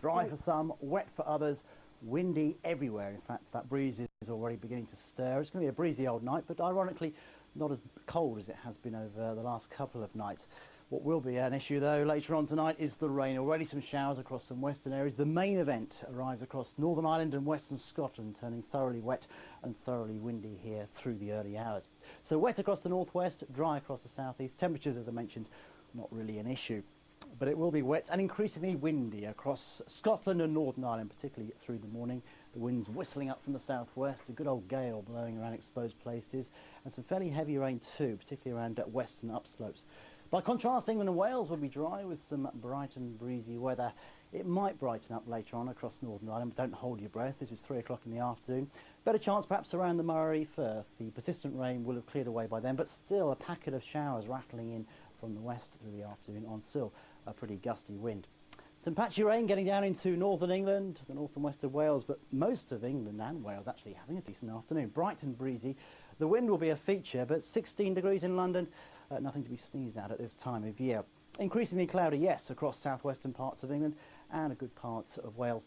Dry for some, wet for others, windy everywhere. In fact, that breeze is already beginning to stir. It's going to be a breezy old night, but ironically not as cold as it has been over the last couple of nights. What will be an issue, though, later on tonight is the rain. Already some showers across some western areas. The main event arrives across Northern Ireland and western Scotland, turning thoroughly wet and thoroughly windy here through the early hours. So wet across the northwest, dry across the southeast. Temperatures, as I mentioned, not really an issue. But it will be wet and increasingly windy across Scotland and Northern Ireland, particularly through the morning. The winds whistling up from the southwest, a good old gale blowing around exposed places, and some fairly heavy rain too, particularly around western upslopes. By contrast, England and Wales will be dry with some bright and breezy weather. It might brighten up later on across Northern Ireland, but don't hold your breath. This is 3 o'clock in the afternoon. Better chance perhaps around the Moray Firth. The persistent rain will have cleared away by then, but still a packet of showers rattling in from the west through the afternoon on still a pretty gusty wind. Some patchy rain getting down into northern England, the north and west of Wales, but most of England and Wales actually having a decent afternoon. Bright and breezy. The wind will be a feature, but 16 degrees in London, nothing to be sneezed at this time of year. Increasingly cloudy, yes, across southwestern parts of England and a good part of Wales.